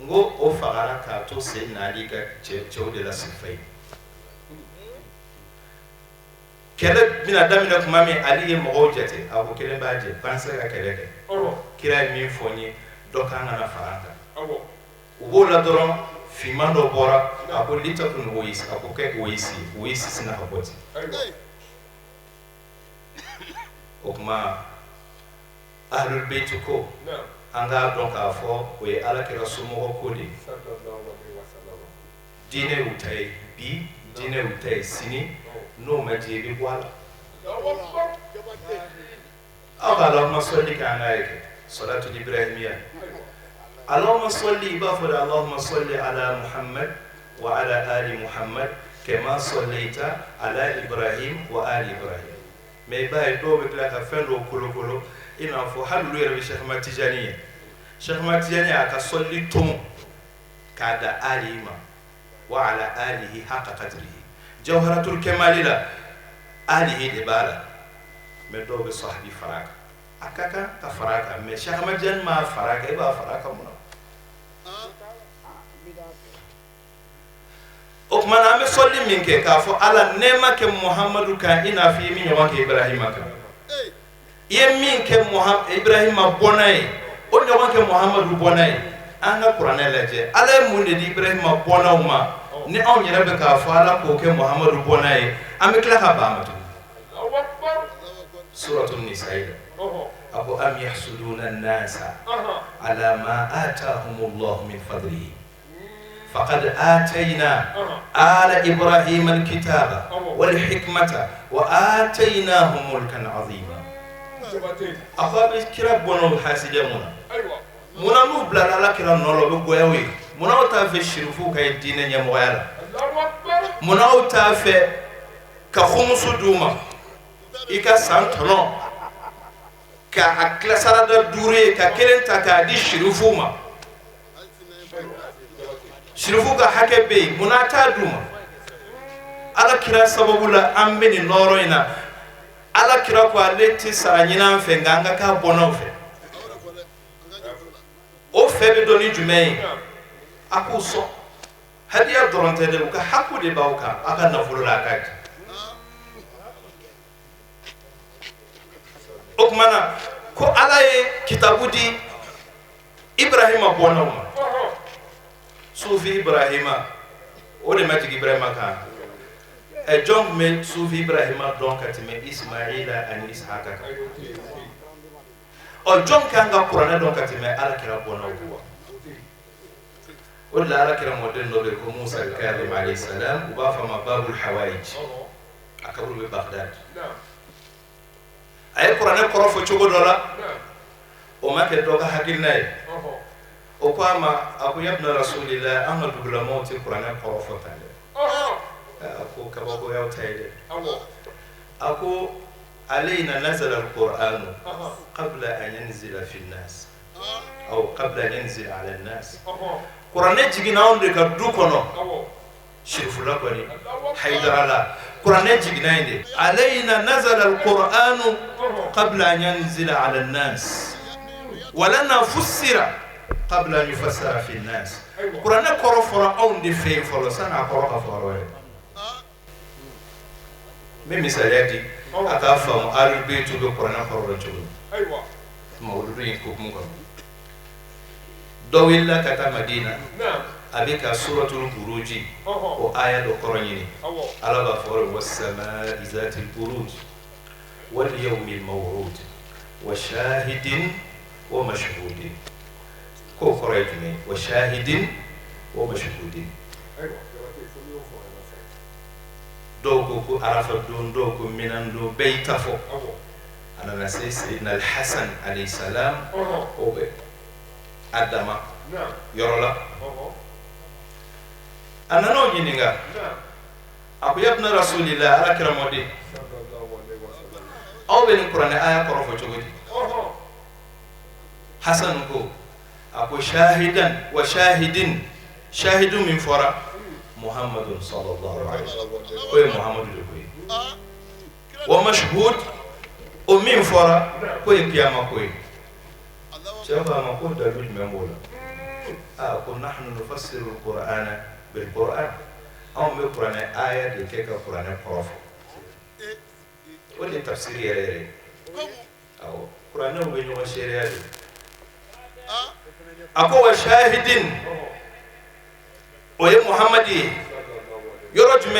E: ngo o fagara ka to se nali ga chewde la sifai kele bina damina kuma mi ali mo jate abu kele baje pansa ga kele ke kira mi foni do kanga na faranta o la doron fi mando bora abu lita kun woisi abu ke woisi sina haboti okuma ahlul bayt ko anga donc a fo we ala kira sumo ko di dine utay bi dine utay sini no maji bi wala Allahumma salli kana yake salatu ibrahimiyya Allahumma salli bafara Allahumma salli ala Muhammad wa ala ali Muhammad kama sallaita ala Ibrahim wa ali Ibrahim mais bay do be la ka fendo kolo ina fo halu yere be Cheikh Matijani aka solli tum kada alima wa ala alihi haqa qadrihi jawharatul kamalila alihi dibala mais do be sahbi faraka akaka ta faraka mais Cheikh Matijani ma faraka ba faraka muna okmana me solli minke ka fo ala nema ke Muhammadu ka ina fi mi nyoma ke Ibrahima ka ye minke Muhammad Ibrahima bonay o nyoma ke Muhammadu bonay anga Qur'an laje ala mun de Ibrahima bonawma ni on yere be ka fo ala ko ke Muhammadu bonay am kla ka ba matu suratul nisa abu am yahsuduna an-nasa ala ma atahumullahu min fadlihi فقد آتينا آل إبراهيم الكتاب والحكمة وآتيناهم ملكا عظيما أخوة كراب بونو حاسجة منا نبلا لا كرام نولو بقويوي منا وتافي الشرفو كي الدين يمغيالا منا وتافي كخمس دوما إكا سانتنو كأكلا سرادة دوري ككلنتا كدي شرفو ما shirifuga hake be munata duma ala kira sababula ambeni noro ina ala kira ko aleti saranyina mfe nganga ka bono fe o febe doni jumei akuso hadiya doronte de ka hakku de bawka aka nafulu la kati okmana ko ala ye kitabudi Ibrahima bono Sufi Ibrahima o de majigi Ibrahima kan e jong me Sufi Ibrahima donc atime Ismaila an Ishaqa o jong kan ga Qur'an donc atime ala kira bono o la ala kira model no be ko Musa al-Kalim alayhi salam wa fa mababul hawaij akabru be Baghdad ay Qur'an ko rofo chogo dola o ma ke doga hakilnay okama aku yabna rasulillah amma dubla mawti qur'ana qarafatan aku kabako yaw tayde aku علينا نزل القرآن قبل أن ينزل في الناس أو قبل أن ينزل على الناس قرآن يجي ناوندك دوكونو شرف لكوني حيدر الله قرآن يجي نايندي علينا نزل القرآن قبل أن ينزل على الناس ولنا فسر قبل أن يفسر في الناس قرآن كرفر أون دي في فلسان أقرأ فروه من مثالاتي أتفهم البيت بقرآن كرفر جلو مولودين كوكمكم دويلا كتا مدينة أبيك سورة البروج وآية القرآن على بفور والسماء ذات البروج واليوم الموعود وشاهد ومشهود كوكراجني وشاهد ومشهود دوكو عرف دون دوكو منان دو بيتافو أنا نسي سيدنا الحسن عليه السلام أو أدم يرولا أنا نو جينيغا أبو ابن رسول الله على كرامودي أو بين القرآن آية كرافة جودي حسن كو أبو شاهدا وشاهد شاهد من فرا محمد صلى الله عليه وسلم كوي محمد لكوي ومشهود ومن فرا كوي كياما كوي شافا ما كنت دليل ممولا أقول نحن نفسر القرآن بالقرآن أو بالقرآن آية دي القرآن كرافة ودي تفسير يريري أو القرآن هو بينه وشيريا أكو شاهد ويا محمد يرجم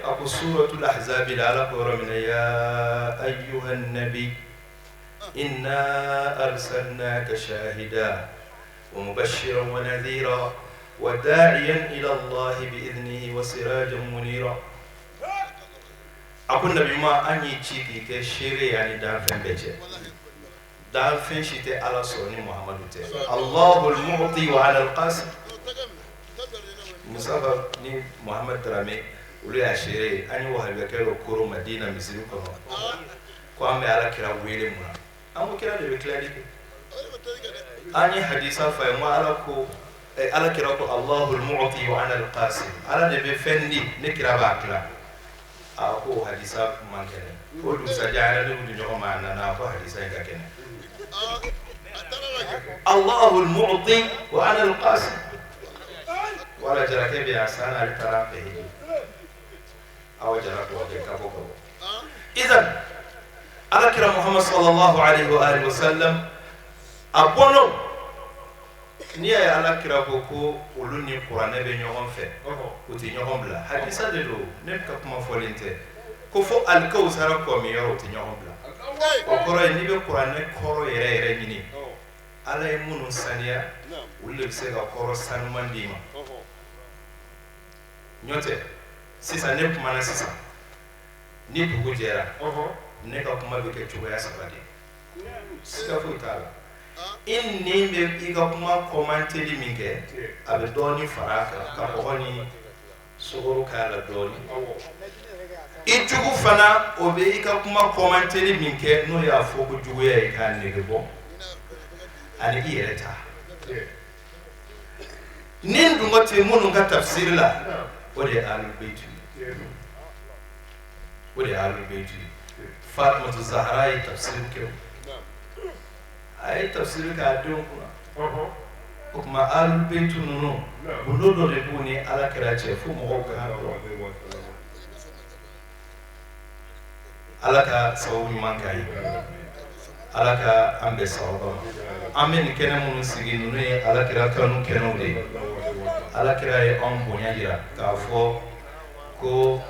E: أكو سورة الأحزاب على قرآن يا أيها النبي إنا أرسلناك شاهدا ومبشرا ونذيرا وداعيا إلى الله بإذنه وسراجا منيرا أكو النبي ما أني تشيكي كشيري يعني دافن بيجي دافن شيتي على سوني محمد تي الله المعطي وعلى القاسم مسافر ني محمد ترامي ولي أشيري أني وهل بكرو كورو مدينة مسلم كنا كوامي على كرا ويلي منا أمو كرا اللي بكلادي أني حديثا فيما على كرا الله المعطي وعلى القاسم على اللي بفندي نكرا باكلا أكو حديثا من كنا ودو سجانا لودو نيوم معنا نأكو حديثا كنا الله المعطي وأنا القاسم ولا جرك بأسانا لترافه أو جرك وجهك إذن على كرام محمد صلى الله عليه وآله وسلم أبونو نيا على كرام بوكو ولوني قرآن بينيوم في وتنيوم بلا حديثا دلو نبكى كما فولنته كفو الكوثر كوميرو تنيوم بلا وقرأ نبي قرآن كورو يرى نيني على يمون سانيا ولا بسيطة كورو سانمان ديما نيوتي سيسا نيب مانا سيسا نيب بوجيرا نيكا كما بيكي تشوغيا سبادي سيكا فوتالا إن نيب إيكا كما كومانتي دي ميكي أبي دوني فراكا كاكوهوني سوغورو كالا دوني ijugu fana obeika kuma komanteli minke no ya foku jugu ya ikane gebo ani iyereta nindu ngote munu nga tafsir la ode alul bayt Fatima Zahra tafsir ke ay tafsir ka don kuma alul bayt nunu bundo le buni ala kirache fu mo ka alaka sababu mankai alaka ambe sababu amen kene mun sigi nune alakira kanu kenu de alakira e on bonya jira ka fo ko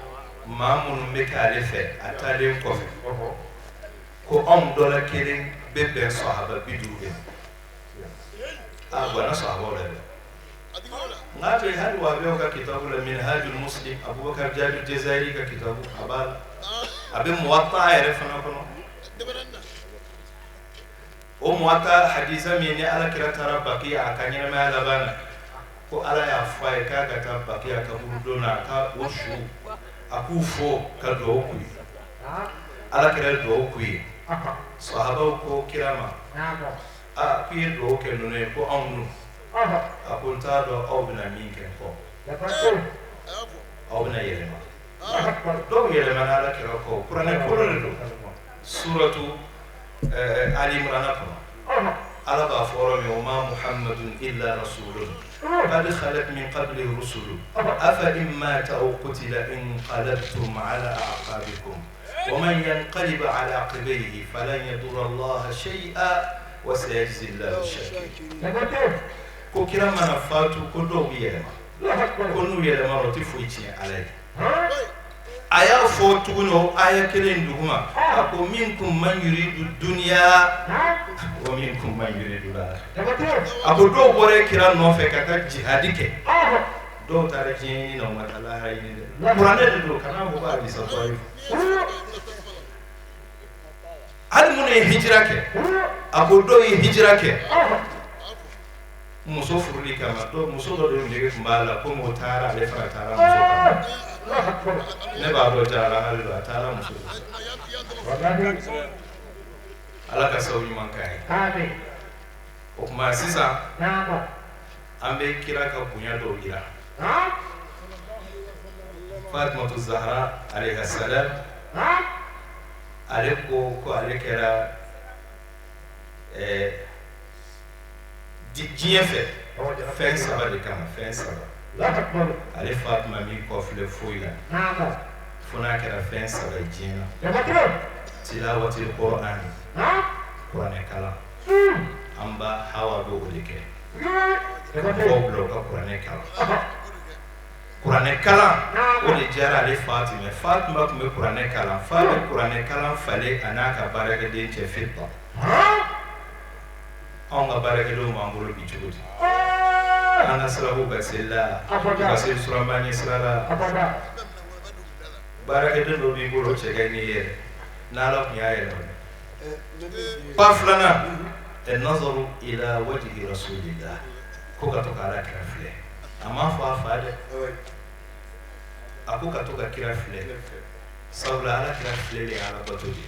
E: mamun be kale fe atale ko on dola kele bebe sahaba bidube abana sahaba le ngabe hadu wa bioka kitabu la minhajul muslim abubakar jabir jazairi ka kitabu abal abin muwatta ya refana kono o muwatta hadisa mene ala kira tara baqiya akanya ma labana ko ala ya faye ka ta baqiya ka burdona ka woshu akufo ka do ku ala kira do ku sahaba ko kirama a ku do ke nune ko amnu akunta do obna minke ko obna yelema دو يلمن على كراكو قرآن كله سورة آل عمران على بافورم وما محمد إلا رسول قد خلت من قبله الرسل أفإن مات أو قتل انقلبتم على أعقابكم ومن ينقلب على عقبيه فلن يضر الله شيئا وسيجزي الله الشاكرين كو كرام نفاتو كدو يلما كنو يلما رتفويتي عليه aya fo tuguno aya kelen duguma ako minkum man yuridu dunya wa minkum man yuridu al-akhirah ako do bore kira no fe kata jihadike do tare jini no matala hayni qur'an de do kana ko ba bisa toy hal mun ye hijira kɛ a ko dɔw ye hijira kɛ muso furuli kama muso dɔ de nege tun b'a la ko m'o taara ale fana taara muso kama ne b'a dɔn taara hali a taara muso ala ka sababu ɲuman k'a ye o tuma sisan an bɛ kira ka bonya dɔw jira Fatimatu Zahra alayha salam ale ko ale kɛra diɲɛ fɛ fɛn saba de kama fɛn saba ale Fatima min kɔfilɛ foyi la fo n'a kɛra fɛn saba diɲɛ na tilawatil Qur'an kuranɛ kalan an ba Hawa bɛ o de kɛ mɔgɔw bila u ka kuranɛ kalan kuranɛ kalan o de diyara ale Fatima tun bɛ kuranɛ kalan fa bɛ kuranɛ kalan falen a n'a ka baarakɛden cɛ Fitba anw ka baarakɛdenw b'an bolo bi cogo di an ka siraw ka seli la ka seli surama ɲɛ sira la baarakɛden dɔ b'i bolo cɛ ka n'i yɛrɛ n'Ala tun y'a yɛrɛ ba filanan nazaru ila wajhi rasulillah ko ka to ka Ala kira filɛ a ma fɔ a fa dɛ a ko ka to ka kira filɛ sabula Ala kira filɛli ye Ala bato de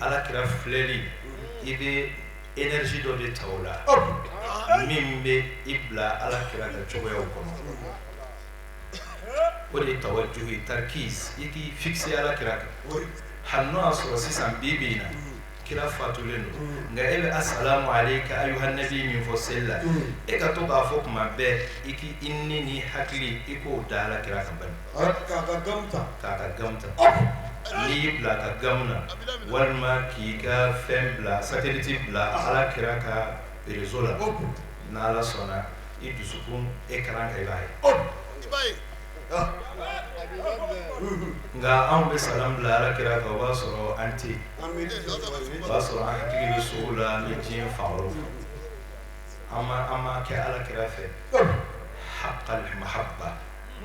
E: Ala kira filɛli i bɛ énergie dɔ de ta o la min bɛ i bila Ala kira ka cogoyaw kɔnɔ o de ye tawajjuh tarkiz i k'i fixer Ala kira kan hali n'o y'a sɔrɔ sisan bi bi in na kira fatulen don nka e bɛ assalamu alayka ayuha nabi min fɔ seli la e ka to k'a fɔ tuma bɛɛ i k'i ni ni hakili i k'o da Ala kira kan bani k'a ka gamu ta n'i y'i bila ka gamu na walima k'i ka fɛn bila satellite bila Ala kira ka réseau la n'Ala sɔnna i dusukun écran kan i b'a ye nka anw bɛ salam bila Ala kira kan o b'a sɔrɔ an tɛ o b'a sɔrɔ an hakili bɛ sugu la an bɛ diɲɛ fan wɛrɛw fɛ an ma kɛ Ala kira fɛ haqqal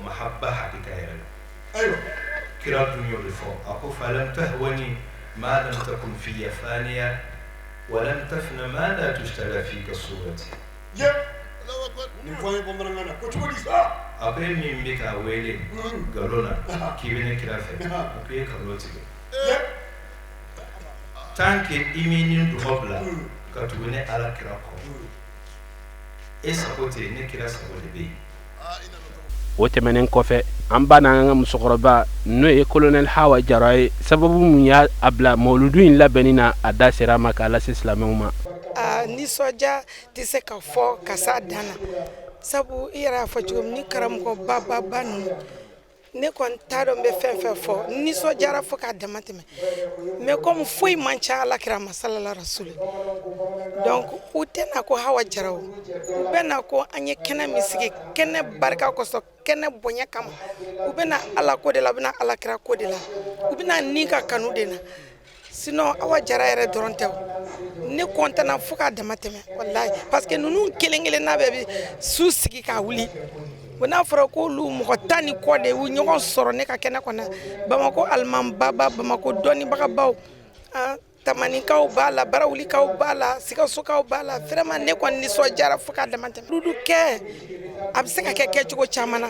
E: mahabba hakika yɛrɛ la kira dun y'o de fɔ a ko falam tahwani ma lam takun fiyya faniya wa lam tafna ma la tushtara fika surati
D: nin fɔ ye bamanankan na ko cogo di
E: a ko e min bɛ k'a wele nkalon na k'i bɛ ne kira fɛ a ko e nkalon tigɛ tant que i m'i ni dugɔ bila ka tugu ne Ala kira kɔ e sago tɛ ne kira sago de bɛ yen.
A: o tɛmɛnen kɔfɛ an ba n'an ka musokɔrɔba n'o ye colonel Hawa Jara ye sababu mun y'a bila mawuludu in labɛnni na a da sera a ma k'a lase silamɛw ma.
F: Nisɔndiya tɛ se ka fɔ ka s'a dan na sabu i yɛrɛ y'a fɔ cogo min ni karamɔgɔba ninnu ne kɔni t'a dɔn n bɛ fɛn fɛn fɔ nisɔndiyara fo k'a dama tɛmɛ mais comme foyi man ca Ala kira ma sallallahu rasuli donc u tɛna ko Hawa Jara o u bɛna ko an ye kɛnɛ min sigi kɛnɛ barika kosɔn kɛnɛ bonya kama u bɛna Ala ko de la u bɛna Ala kira ko de la u bɛna ni ka kanu de na sinon Hawa Jara yɛrɛ dɔrɔn tɛ ne kɔntana fo k'a dama tɛmɛ wallahi parce que ninnu kelen kelenna bɛɛ bɛ su sigi k'a wuli n'a fɔra ko olu mɔgɔ 10 ni kɔ de y'u ɲɔgɔn sɔrɔ ne ka kɛnɛ kɔnɔ Bamako alimanbaba Bamako dɔnnibagabaw tamanikaw b'a la barawulikaw b'a la sikasokaw b'a la vraiment ne kɔni nisɔndiyara fo k'a dama tɛmɛ dudu kɛ a bɛ se ka kɛ kɛcogo caman na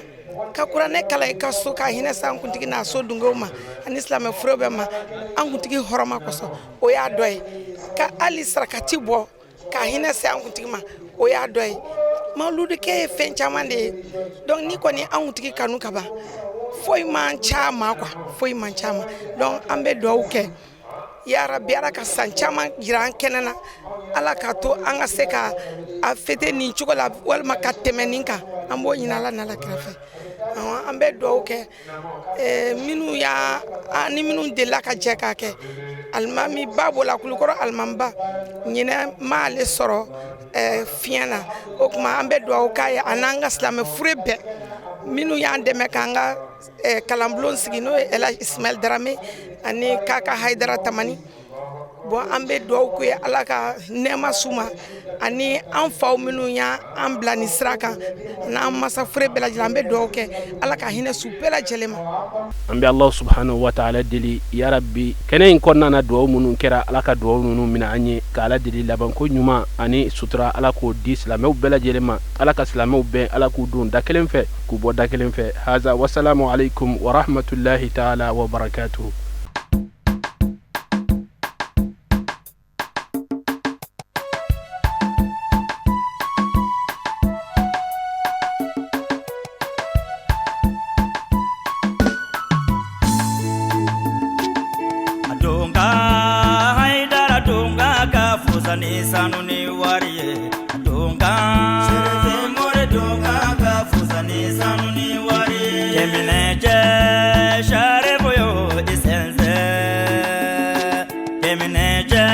F: ka kuranɛ kalan i ka so ka hinɛ se an kuntigi n'a so dunkew ma ani silamɛ furu bɛɛ ma an kuntigi hɔrɔma kosɔn o y'a dɔ ye ka hali sarakati bɔ ka hinɛ se an kuntigi ma o y'a dɔ ye mawuludu kɛ ye fɛn caman de ye donc ni kɔni an kuntigi kanu ka ban foyi man ca ma quoi foyi man ca ma donc an bɛ duwawu kɛ ya Rabbi Ala ka san caman jira an kɛnɛ na Ala ka to an ka se ka a fete nin cogo la walima ka tɛmɛ nin kan an b'o ɲini Ala n'Ala kira fɛ an bɛ duwawu kɛ minnu y'a ni minnu delila ka jɛ k'a kɛ alimami ba b'o la Kulukɔrɔ alimamiba ɲinɛ m'ale sɔrɔ fiɲɛ na o tuma an bɛ duwawu k'a ye a n'an ka silamɛ fure bɛɛ minnu y'an dɛmɛ k'an ka kalanbulon sigi n'o ye Elhaji Ismail Darame ani Kaka Haidara Tamani bon an bɛ dugawu k'u ye Ala ka nɛɛma s'u ma ani an faw minnu y'a an bila ni sira kan n'an masa fure bɛɛ lajɛlen an bɛ dugawu kɛ Ala ka hinɛ s'u bɛɛ lajɛlen ma.
A: an bɛ Alahu subhanahu wa ta'ala deli ya rabbi kɛnɛ in kɔnɔna na dugawu minnu kɛra Ala ka dugawu ninnu minɛ an ye ka Ala deli labanko ɲuman ani sutura Ala k'o di silamɛw bɛɛ lajɛlen ma. Ala ka silamɛw bɛn Ala k'u don da kelen fɛ k'u bɔ da kelen fɛ. Haza wasalamu alaikum wa rahmatullahi ta'ala wa barakatuhu.
G: Sanuni wariye donga serete more donga ka fusani sanuni wariye kemine je share boyo isense kemine je